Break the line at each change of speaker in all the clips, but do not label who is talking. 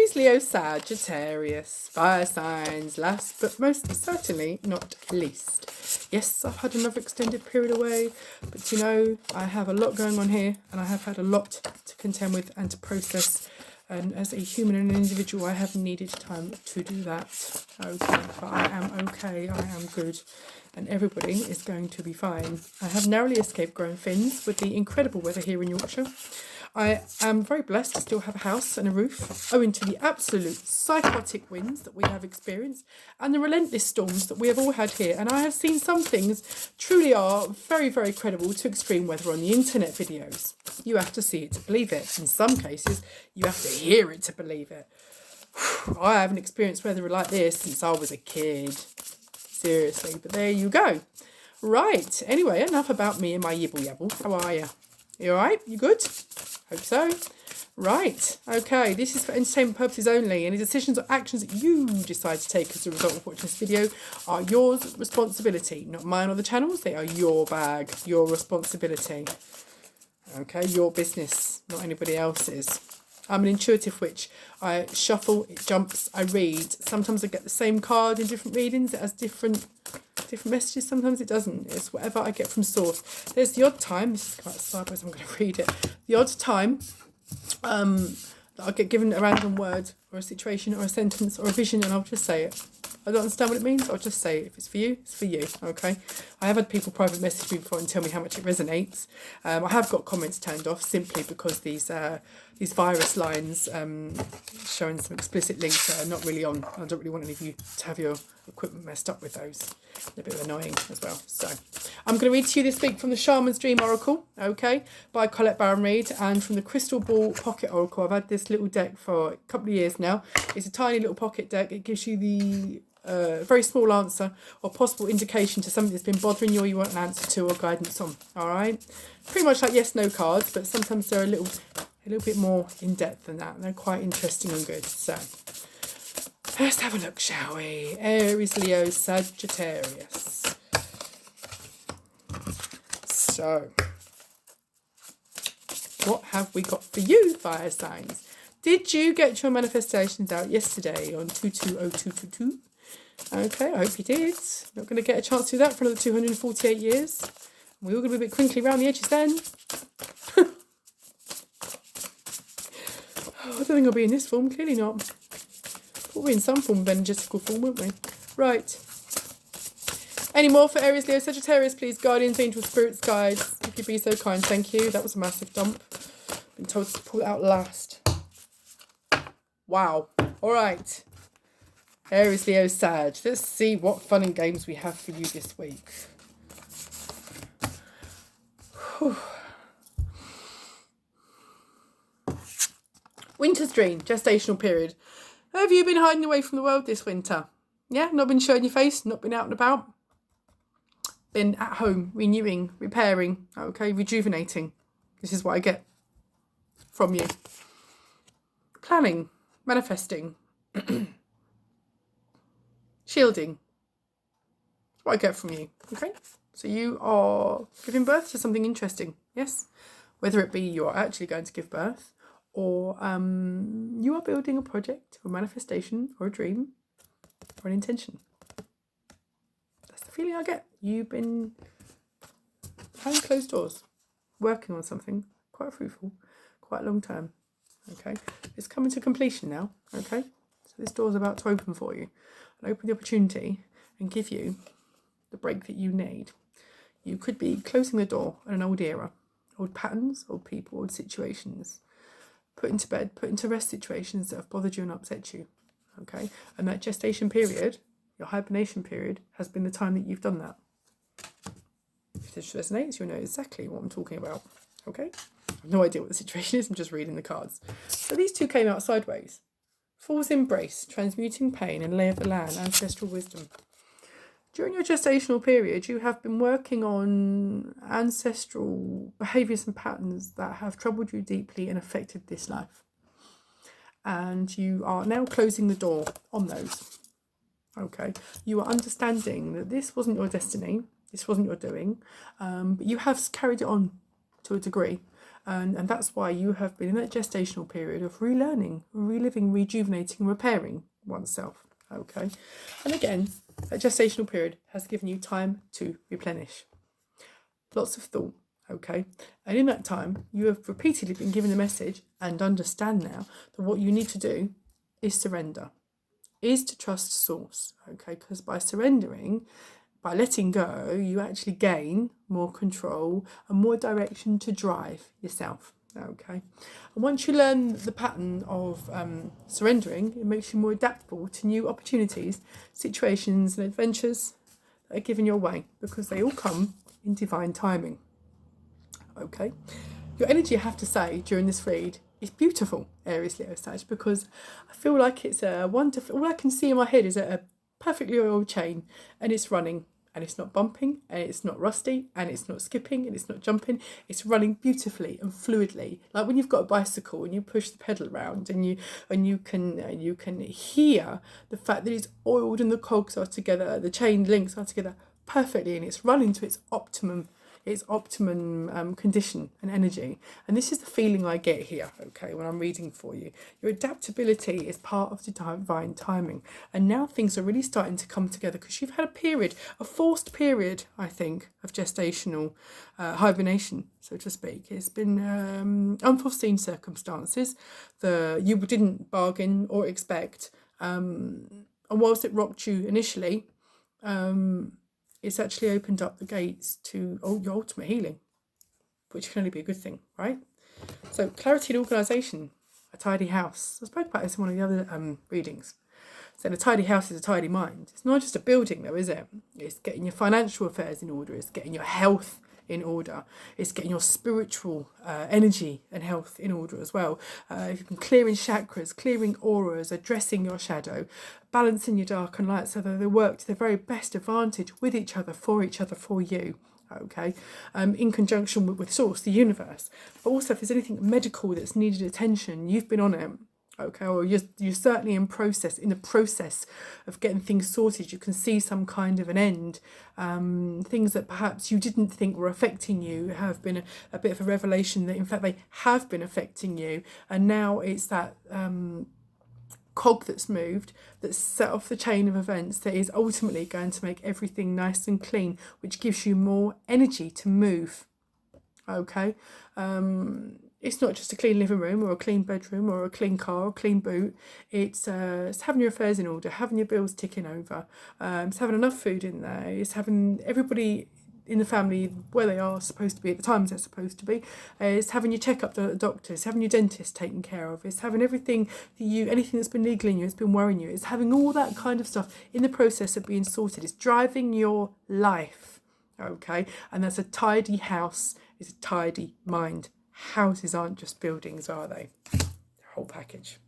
Aries, Leo, Sagittarius, fire signs, last but most certainly not least. Yes, I've had another extended period away, but you know, I have a lot going on here and I have had a lot to contend with and to process. And as a human and an individual, I have needed time to do that. Okay, but I am okay, I am good, and everybody is going to be fine. I have narrowly escaped growing fins with the incredible weather here in Yorkshire. I am very blessed to still have a house and a roof, owing to the absolute psychotic winds that we have experienced and the relentless storms that we have all had here. And I have seen some things truly are very, very credible to extreme weather on the internet videos. You have to see it to believe it. In some cases, you have to hear it to believe it. I haven't experienced weather like this since I was a kid. Seriously, but there you go. Right, anyway, enough about me and my yibble yabble. How are you? You alright? You good? Hope so. Right, okay, this is for entertainment purposes only. Any decisions or actions that you decide to take as a result of watching this video are yours responsibility, not mine or the channel's. They are your bag, your responsibility. Okay, your business, not anybody else's. I'm an intuitive witch. I shuffle, it jumps, I read. Sometimes I get the same card in different readings. It has different messages. Sometimes it doesn't. It's whatever I get from source. There's the odd time, this is quite sideways, I'm going to read it. The odd time that I'll get given a random word or a situation or a sentence or a vision and I'll just say it. I don't understand what it means, I'll just say it. If it's for you, it's for you, okay? I have had people private message me before and tell me how much it resonates. I have got comments turned off simply because these virus lines showing some explicit links are not really on. I don't really want any of you to have your equipment messed up with those. They're a bit annoying as well. So I'm going to read to you this week from the Shaman's Dream Oracle, okay, by Colette Baron Reid, and from the Crystal Ball Pocket Oracle. I've had this little deck for a couple of years now. It's a tiny little pocket deck. It gives you the very small answer or possible indication to something that's been bothering you or you want an answer to or guidance on. All right, pretty much like yes no cards, but sometimes they're a little bit more in depth than that. They're quite interesting and good. So let's have a look, shall we? Aries, Leo, Sagittarius. So what have we got for you, fire signs? Did you get your manifestations out yesterday on 220222? Okay, I hope you did. Not going to get a chance to do that for another 248 years. We're all going to be a bit crinkly around the edges then. I don't think I'll be in this form, clearly not. We'll be in some form of energetical form, won't we? Right. Any more for Aries, Leo, Sagittarius, please? Guardians, angels, spirits, guides, if you'd be so kind. Thank you. That was a massive dump. Been told to pull it out last. Wow. All right. Aries, Leo, Sag. Let's see what fun and games we have for you this week. Whew. Winter's dream, gestational period. Have you been hiding away from the world this winter? Yeah, not been showing your face, not been out and about. Been at home, renewing, repairing, okay, rejuvenating. This is what I get from you. Planning, manifesting, shielding. That's what I get from you, okay? So you are giving birth to something interesting, yes? Whether it be you are actually going to give birth, or you are building a project or manifestation or a dream or an intention. That's the feeling I get. You've been behind closed doors, working on something quite fruitful, quite long term. Okay, it's coming to completion now. Okay, so this door's about to open for you, and open the opportunity and give you the break that you need. You could be closing the door on an old era, old patterns, old people, old situations. Put into bed, put into rest situations that have bothered you and upset you, okay? And that gestation period, your hibernation period, has been the time that you've done that. If this resonates, you'll know exactly what I'm talking about, okay? I have no idea what the situation is, I'm just reading the cards. So these two came out sideways. Fool's Embrace, Transmuting Pain, and Lay of the Land, Ancestral Wisdom. During your gestational period, you have been working on ancestral behaviours and patterns that have troubled you deeply and affected this life. And you are now closing the door on those. Okay. You are understanding that this wasn't your destiny, this wasn't your doing, but you have carried it on to a degree. And that's why you have been in that gestational period of relearning, reliving, rejuvenating, repairing oneself. Okay. And again, that gestational period has given you time to replenish. Lots of thought. Okay. And in that time, you have repeatedly been given the message and understand now that what you need to do is surrender, is to trust source. Okay. Because by surrendering, by letting go, you actually gain more control and more direction to drive yourself. Okay. And once you learn the pattern of surrendering, it makes you more adaptable to new opportunities, situations, and adventures that are given your way, because they all come in divine timing. Okay. Your energy, I have to say, during this read is beautiful, Aries, Leo, Sag, because I feel like it's a wonderful. All I can see in my head is a perfectly oiled chain, and it's running. And it's not bumping, and it's not rusty, and it's not skipping, and it's not jumping. It's running beautifully and fluidly, like when you've got a bicycle and you push the pedal around, and you can hear the fact that it's oiled and the cogs are together, the chain links are together perfectly, and it's running to its optimum condition and energy. And this is the feeling I get here, okay, when I'm reading for you. Your adaptability is part of the divine timing. And now things are really starting to come together, because you've had a forced period, I think, of gestational hibernation, so to speak. It's been unforeseen circumstances that you didn't bargain or expect. And whilst it rocked you initially, it's actually opened up the gates to your ultimate healing, which can only be a good thing, right? So clarity and organisation, a tidy house. I spoke about this in one of the other readings. So a tidy house is a tidy mind. It's not just a building though, is it? It's getting your financial affairs in order. It's getting your health in order. It's getting your spiritual energy and health in order as well. Clearing chakras, clearing auras, addressing your shadow, balancing your dark and light so that they work to their very best advantage with each other, for you. Okay, in conjunction with source, the universe. But also, if there's anything medical that's needed attention, you've been on it. Okay, or you're certainly in the process of getting things sorted. You can see some kind of an end. Things that perhaps you didn't think were affecting you have been a bit of a revelation that in fact they have been affecting you, and now it's that cog that's moved, that's set off the chain of events, that is ultimately going to make everything nice and clean, which gives you more energy to move. Okay. It's not just a clean living room or a clean bedroom or a clean car or a clean boot. It's having your affairs in order, having your bills ticking over. It's having enough food in there. It's having everybody in the family where they are supposed to be at the times they're supposed to be. It's having your checkup at the doctors, having your dentist taken care of. It's having everything anything that's been niggling you, it's been worrying you. It's having all that kind of stuff in the process of being sorted. It's driving your life, okay? And that's a tidy house, it's a tidy mind. Houses aren't just buildings, are they? Whole package.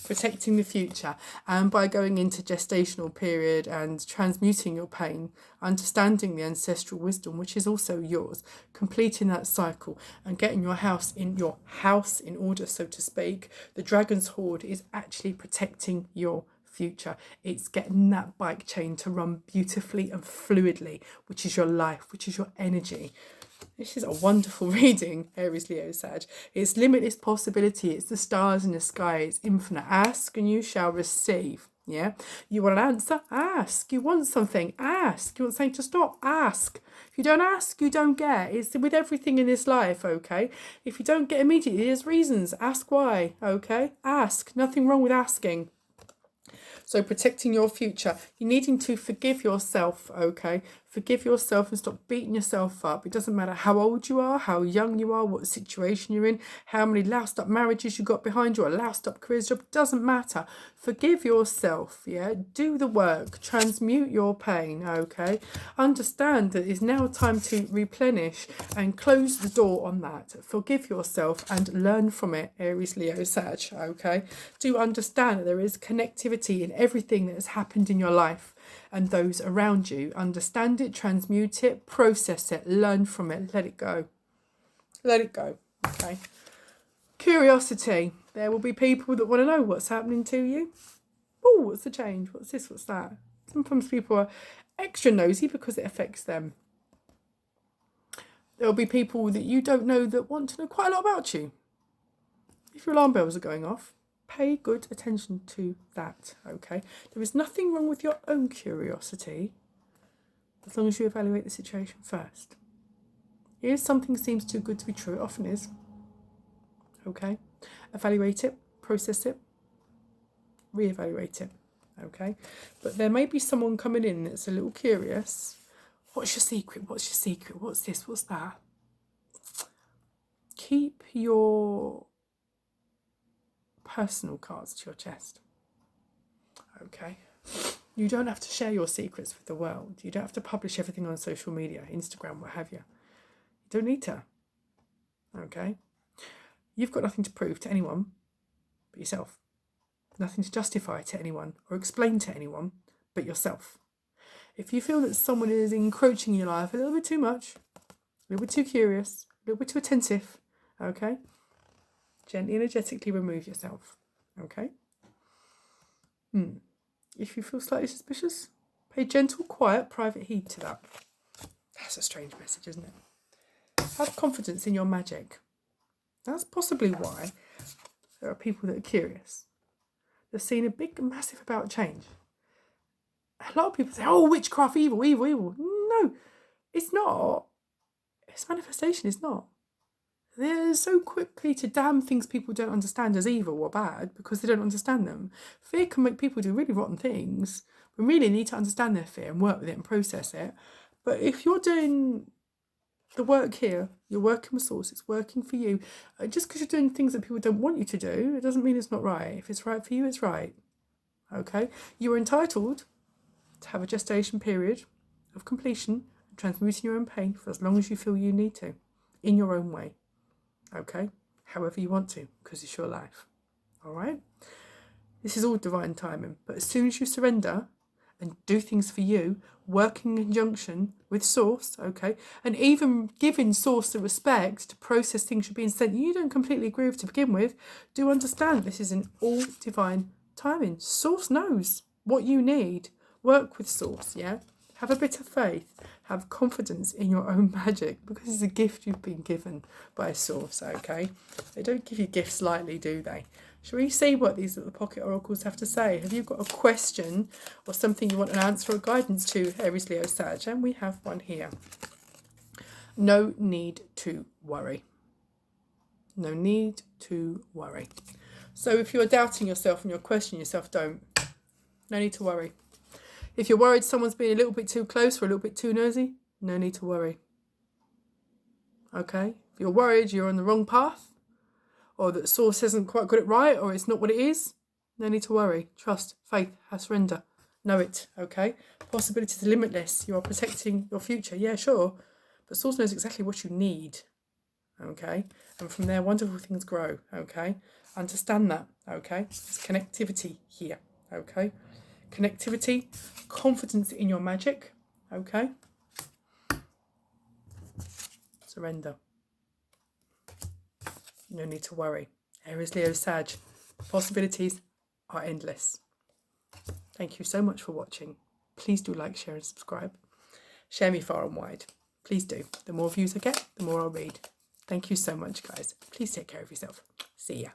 Protecting the future, and by going into gestational period and transmuting your pain, understanding the ancestral wisdom, which is also yours, completing that cycle and getting your house in order, so to speak. The dragon's hoard is actually protecting your future. It's getting that bike chain to run beautifully and fluidly, which is your life, which is your energy. This is a wonderful reading, Aries, Leo, Sag. It's limitless possibility. It's the stars in the sky. It's infinite. Ask and you shall receive. Yeah. You want an answer? Ask. You want something? Ask. You want something to stop? Ask. If you don't ask, you don't get. It's with everything in this life, okay? If you don't get immediately, there's reasons. Ask why, okay? Ask. Nothing wrong with asking. So protecting your future, you're needing to forgive yourself, okay? Forgive yourself and stop beating yourself up. It doesn't matter how old you are, how young you are, what situation you're in, how many loused up marriages you got behind you, or loused up careers job. It doesn't matter. Forgive yourself, yeah? Do the work. Transmute your pain, okay? Understand that it's now time to replenish and close the door on that. Forgive yourself and learn from it, Aries, Leo, Sag, okay? Do understand that there is connectivity in everything that has happened in your life and those around you. Understand it, transmute it, process it, learn from it, let it go. Let it go, okay? Curiosity. There will be people that want to know what's happening to you. Oh, what's the change? What's this? What's that? Sometimes people are extra nosy because it affects them. There'll be people that you don't know that want to know quite a lot about you. If your alarm bells are going off, pay good attention to that, okay? There is nothing wrong with your own curiosity as long as you evaluate the situation first. If something seems too good to be true, it often is, okay? Evaluate it, process it, reevaluate it, okay? But there may be someone coming in that's a little curious. What's your secret? What's your secret? What's this? What's that? Keep your personal cards to your chest, okay? You don't have to share your secrets with the world. You don't have to publish everything on social media, Instagram, what have you. You don't need to, okay? You've got nothing to prove to anyone but yourself. Nothing to justify to anyone or explain to anyone but yourself. If you feel that someone is encroaching in your life a little bit too much, a little bit too curious, a little bit too attentive, okay? Gently, energetically remove yourself, okay? If you feel slightly suspicious, pay gentle, quiet, private heed to that. That's a strange message, isn't it? Have confidence in your magic. That's possibly why there are people that are curious. They've seen a big, massive about change. A lot of people say, oh, witchcraft, evil, evil, evil. No, it's not. It's manifestation, it's not. They're so quickly to damn things people don't understand as evil or bad because they don't understand them. Fear can make people do really rotten things. We really need to understand their fear and work with it and process it. But if you're doing the work here, you're working with source, it's working for you. Just because you're doing things that people don't want you to do, it doesn't mean it's not right. If it's right for you, it's right. Okay? You are entitled to have a gestation period of completion and transmuting your own pain for as long as you feel you need to, in your own way. Okay? However you want to, because it's your life. All right? This is all divine timing. But as soon as you surrender and do things for you, working in conjunction with source, okay, and even giving source the respect to process things you're being sent you don't completely agree with to begin with, do understand this is in all divine timing. Source knows what you need. Work with source, yeah? Have a bit of faith. Have confidence in your own magic because it's a gift you've been given by source, okay? They don't give you gifts lightly, do they? Shall we see what these little pocket oracles have to say? Have you got a question or something you want an answer or guidance to, Aries, Leo, Sag? And we have one here. No need to worry. No need to worry. So if you're doubting yourself and you're questioning yourself, don't. No need to worry. If you're worried someone's being a little bit too close or a little bit too nosy, no need to worry. Okay? If you're worried you're on the wrong path, or that source hasn't quite got it right, or it's not what it is, no need to worry. Trust, faith, surrender. Know it, okay? Possibilities are limitless. You are protecting your future. Yeah, sure. But source knows exactly what you need, okay? And from there, wonderful things grow, okay? Understand that, okay? There's connectivity here, okay? Connectivity, confidence in your magic, okay? Surrender. No need to worry. Aries, Leo, Sag. Possibilities are endless. Thank you so much for watching. Please do like, share and subscribe. Share me far and wide. Please do. The more views I get, the more I'll read. Thank you so much, guys. Please take care of yourself. See ya.